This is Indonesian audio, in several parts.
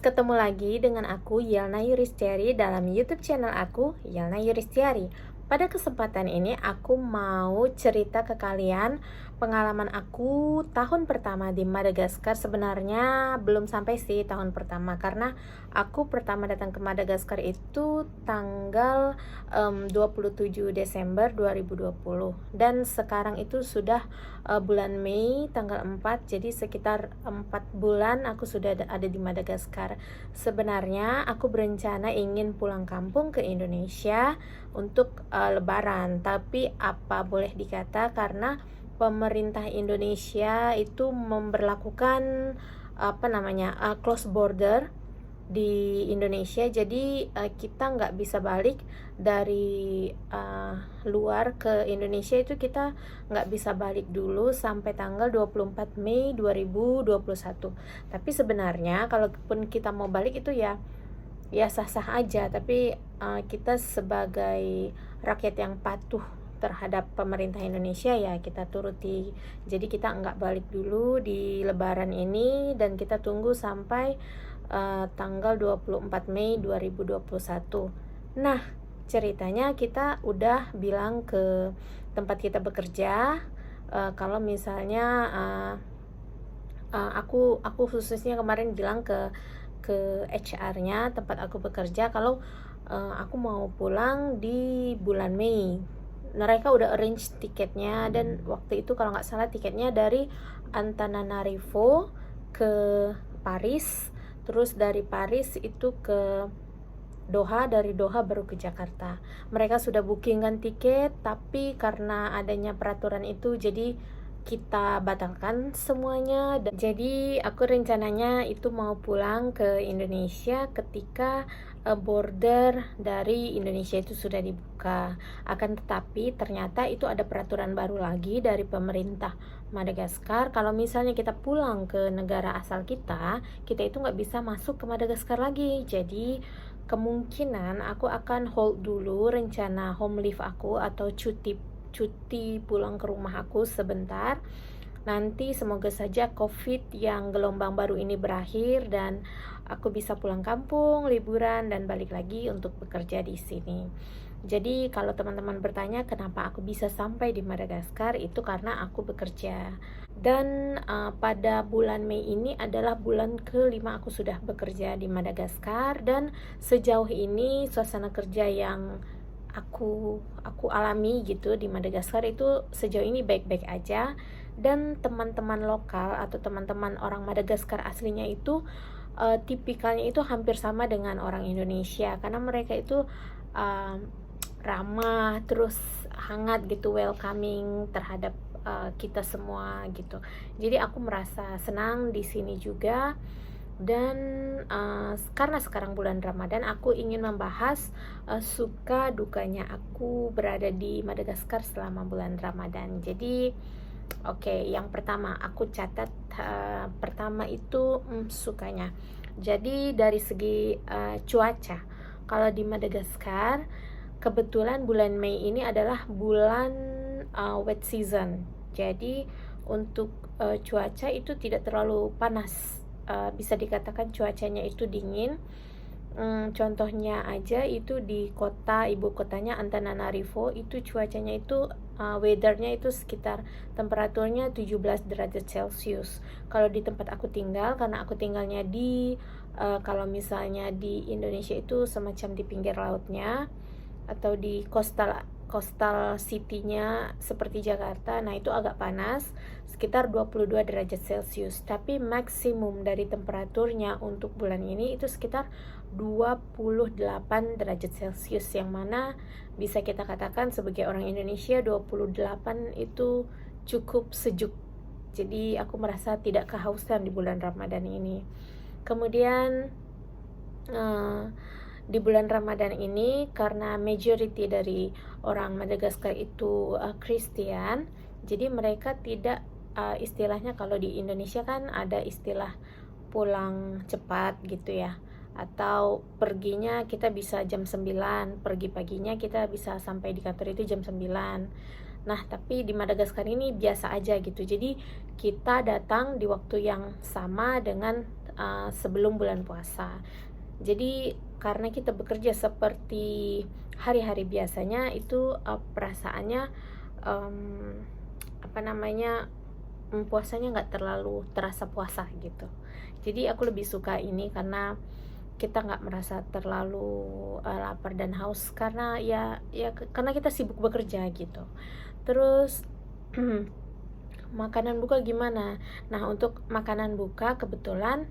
ketemu lagi dengan aku Yelna Yuristiari dalam YouTube channel aku Yelna Yuristiari. Pada kesempatan ini aku mau cerita ke kalian pengalaman aku tahun pertama di Madagaskar. Sebenarnya belum sampai sih tahun pertama, karena aku pertama datang ke Madagaskar itu tanggal 27 Desember 2020, dan sekarang itu sudah bulan Mei tanggal 4, jadi sekitar 4 bulan aku sudah ada di Madagaskar. Sebenarnya aku berencana ingin pulang kampung ke Indonesia untuk lebaran, tapi apa boleh dikata, karena pemerintah Indonesia itu memberlakukan close border di Indonesia. Jadi kita nggak bisa balik dari luar ke Indonesia, itu kita nggak bisa balik dulu sampai tanggal 24 Mei 2021. Tapi sebenarnya kalaupun kita mau balik itu ya sah-sah aja, tapi kita sebagai rakyat yang patuh terhadap pemerintah Indonesia ya kita turuti. Jadi kita nggak balik dulu di lebaran ini, dan kita tunggu sampai tanggal 24 Mei 2021. Nah, ceritanya kita udah bilang ke tempat kita bekerja, kalau misalnya aku khususnya kemarin bilang ke HR-nya tempat aku bekerja kalau aku mau pulang di bulan Mei. Mereka udah arrange tiketnya, dan waktu itu kalau nggak salah tiketnya dari Antananarivo ke Paris, terus dari Paris itu ke Doha, dari Doha baru ke Jakarta. Mereka sudah bookingkan tiket, tapi karena adanya peraturan itu jadi kita batalkan semuanya. Jadi aku rencananya itu mau pulang ke Indonesia ketika border dari Indonesia itu sudah dibuka. Akan tetapi ternyata itu ada peraturan baru lagi dari pemerintah Madagaskar. Kalau misalnya kita pulang ke negara asal kita itu nggak bisa masuk ke Madagaskar lagi. Jadi kemungkinan aku akan hold dulu rencana home leave aku atau cuti pulang ke rumah aku sebentar. Nanti semoga saja COVID yang gelombang baru ini berakhir dan aku bisa pulang kampung, liburan, dan balik lagi untuk bekerja di sini. Jadi kalau teman-teman bertanya kenapa aku bisa sampai di Madagaskar, itu karena aku bekerja. Dan pada bulan Mei ini adalah bulan kelima aku sudah bekerja di Madagaskar, dan sejauh ini suasana kerja yang aku alami gitu di Madagaskar itu sejauh ini baik-baik aja. Dan teman-teman lokal atau teman-teman orang Madagaskar aslinya itu tipikalnya itu hampir sama dengan orang Indonesia, karena mereka itu ramah, terus hangat gitu, welcoming terhadap kita semua gitu. Jadi aku merasa senang di sini juga. Dan karena sekarang bulan Ramadan, aku ingin membahas suka dukanya aku berada di Madagaskar selama bulan Ramadan. Jadi yang pertama aku catat, pertama itu sukanya. Jadi dari segi cuaca, kalau di Madagaskar kebetulan bulan Mei ini adalah bulan wet season. Jadi untuk cuaca itu tidak terlalu panas. Bisa dikatakan cuacanya itu dingin. Contohnya aja itu di ibu kotanya Antananarivo, itu cuacanya itu weathernya itu sekitar temperaturnya 17 derajat Celcius. Kalau di tempat aku tinggal, karena aku tinggalnya di kalau misalnya di Indonesia itu semacam di pinggir lautnya atau di coastal city-nya seperti Jakarta, nah itu agak panas, sekitar 22 derajat Celcius. Tapi maksimum dari temperaturnya untuk bulan ini itu sekitar 28 derajat Celcius, yang mana bisa kita katakan sebagai orang Indonesia 28 itu cukup sejuk. Jadi aku merasa tidak kehausan di bulan Ramadan ini. Kemudian di bulan Ramadan ini, karena majority dari orang Madagaskar itu Kristen, jadi mereka tidak istilahnya, kalau di Indonesia kan ada istilah pulang cepat gitu ya, atau perginya kita bisa jam 9, pergi paginya kita bisa sampai di kantor itu jam 9. Nah, tapi di Madagaskar ini biasa aja gitu. Jadi kita datang di waktu yang sama dengan sebelum bulan puasa. Jadi karena kita bekerja seperti hari-hari biasanya, itu perasaannya puasanya nggak terlalu terasa puasa gitu. Jadi aku lebih suka ini karena kita nggak merasa terlalu lapar dan haus, karena karena kita sibuk bekerja gitu. Terus makanan buka gimana? Nah, untuk makanan buka kebetulan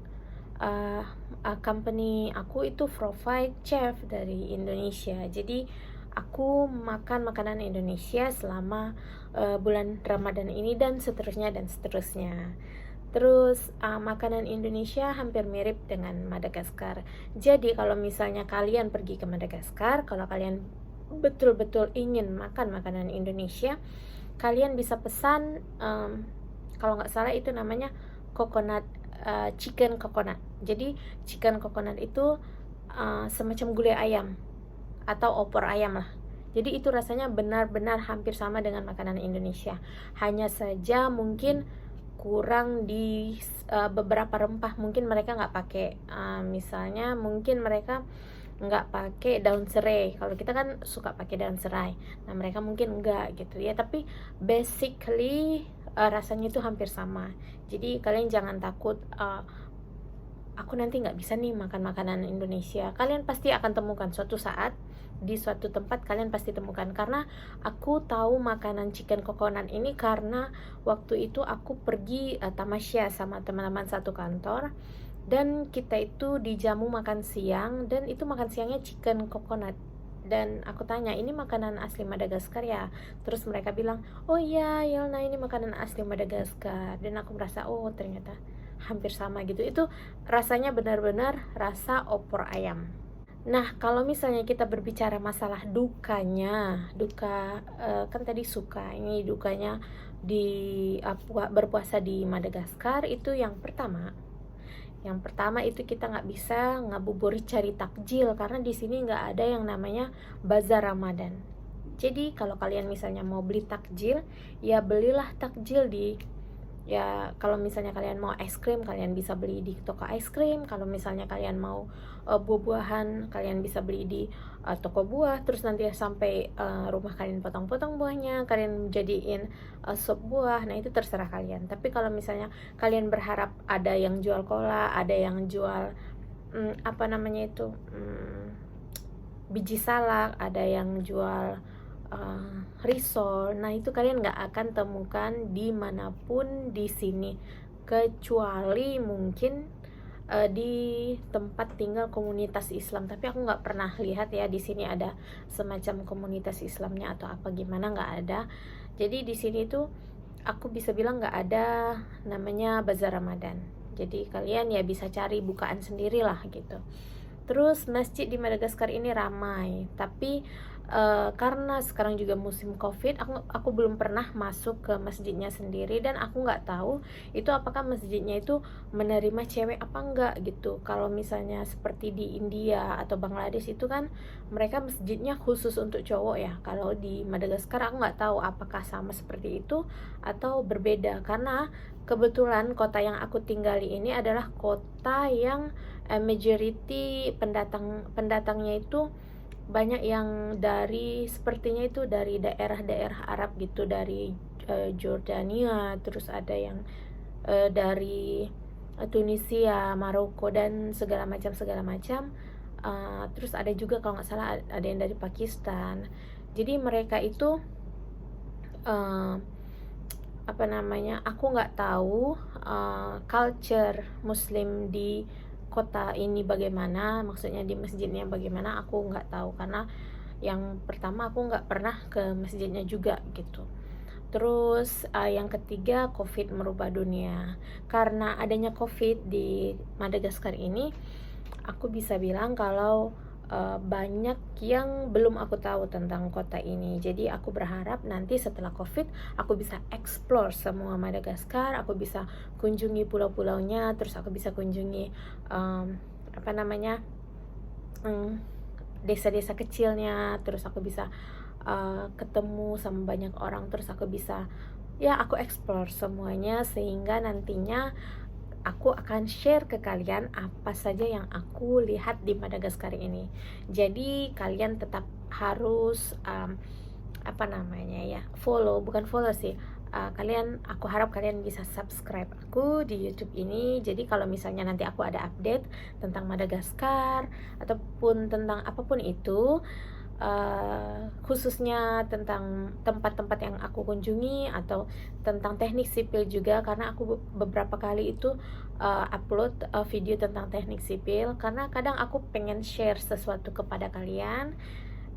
company aku itu provide chef dari Indonesia. Jadi aku makan makanan Indonesia selama bulan Ramadan ini dan seterusnya dan seterusnya. Terus makanan Indonesia hampir mirip dengan Madagaskar. Jadi kalau misalnya kalian pergi ke Madagaskar, kalau kalian betul-betul ingin makan makanan Indonesia, kalian bisa pesan kalau nggak salah itu namanya coconut chicken coconut. Jadi chicken coconut itu semacam gulai ayam atau opor ayam lah. Jadi itu rasanya benar-benar hampir sama dengan makanan Indonesia. Hanya saja mungkin kurang di beberapa rempah. Mungkin mereka nggak pakai misalnya mungkin mereka nggak pakai daun serai. Kalau kita kan suka pakai daun serai. Nah, mereka mungkin enggak gitu ya. Tapi basically rasanya itu hampir sama. Jadi kalian jangan takut aku nanti nggak bisa nih makan makanan Indonesia. Kalian pasti akan temukan suatu saat di suatu tempat, kalian pasti temukan. Karena aku tahu makanan chicken coconut ini karena waktu itu aku pergi tamasya sama teman-teman satu kantor, dan kita itu dijamu makan siang, dan itu makan siangnya chicken coconut. Dan aku tanya, ini makanan asli Madagaskar ya? Terus mereka bilang, oh iya Yelna, ini makanan asli Madagaskar. Dan aku merasa, oh ternyata hampir sama gitu. Itu rasanya benar-benar rasa opor ayam. Nah, kalau misalnya kita berbicara masalah dukanya, kan tadi suka, ini dukanya di berpuasa di Madagaskar itu yang pertama itu kita nggak bisa ngabuburit cari takjil, karena di sini nggak ada yang namanya bazar Ramadan. Jadi kalau kalian misalnya mau beli takjil, ya belilah takjil kalau misalnya kalian mau es krim, kalian bisa beli di toko es krim. Kalau misalnya kalian mau buah-buahan, kalian bisa beli di toko buah. Terus nanti sampai rumah kalian potong-potong buahnya, kalian jadiin sop buah. Nah, itu terserah kalian. Tapi kalau misalnya kalian berharap ada yang jual cola, ada yang jual biji salak, ada yang jual risol. Nah, itu kalian nggak akan temukan dimanapun di sini, kecuali mungkin di tempat tinggal komunitas Islam. Tapi aku nggak pernah lihat ya di sini ada semacam komunitas Islamnya atau apa gimana, nggak ada. Jadi di sini tuh aku bisa bilang nggak ada namanya bazar Ramadan. Jadi kalian ya bisa cari bukaan sendiri lah gitu. Terus masjid di Madagaskar ini ramai, tapi karena sekarang juga musim COVID, aku belum pernah masuk ke masjidnya sendiri, dan aku nggak tahu itu apakah masjidnya itu menerima cewek apa enggak gitu. Kalau misalnya seperti di India atau Bangladesh itu kan mereka masjidnya khusus untuk cowok ya. Kalau di Madagaskar aku nggak tahu apakah sama seperti itu atau berbeda, karena kebetulan kota yang aku tinggali ini adalah kota yang majority pendatangnya itu banyak yang sepertinya itu dari daerah-daerah Arab gitu, dari Jordania, terus ada yang dari Tunisia, Maroko, dan segala macam. Terus ada juga kalau nggak salah ada yang dari Pakistan. Jadi mereka itu aku nggak tahu culture Muslim di kota ini bagaimana, maksudnya di masjidnya bagaimana, aku nggak tahu, karena yang pertama aku nggak pernah ke masjidnya juga gitu. Terus yang ketiga, COVID merubah dunia. Karena adanya COVID di Madagaskar ini, aku bisa bilang kalau banyak yang belum aku tahu tentang kota ini. Jadi aku berharap nanti setelah COVID aku bisa explore semua Madagaskar, aku bisa kunjungi pulau-pulaunya, terus aku bisa kunjungi desa-desa kecilnya, terus aku bisa ketemu sama banyak orang, terus aku bisa aku explore semuanya, sehingga nantinya aku akan share ke kalian apa saja yang aku lihat di Madagaskar ini. Jadi kalian tetap harus apa namanya ya, bukan follow sih, aku harap kalian bisa subscribe aku di YouTube ini. Jadi kalau misalnya nanti aku ada update tentang Madagaskar ataupun tentang apapun itu, khususnya tentang tempat-tempat yang aku kunjungi atau tentang teknik sipil juga, karena aku beberapa kali itu upload video tentang teknik sipil, karena kadang aku pengen share sesuatu kepada kalian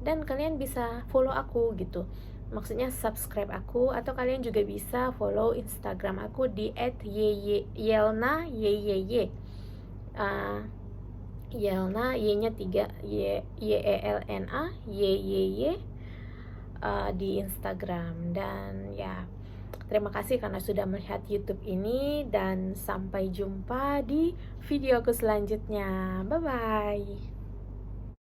dan kalian bisa follow aku gitu. Maksudnya subscribe aku, atau kalian juga bisa follow Instagram aku di @yelna Yelna, Y-nya 3, YELNA di Instagram. Dan ya, terima kasih karena sudah melihat YouTube ini, dan sampai jumpa di video aku selanjutnya. Bye bye.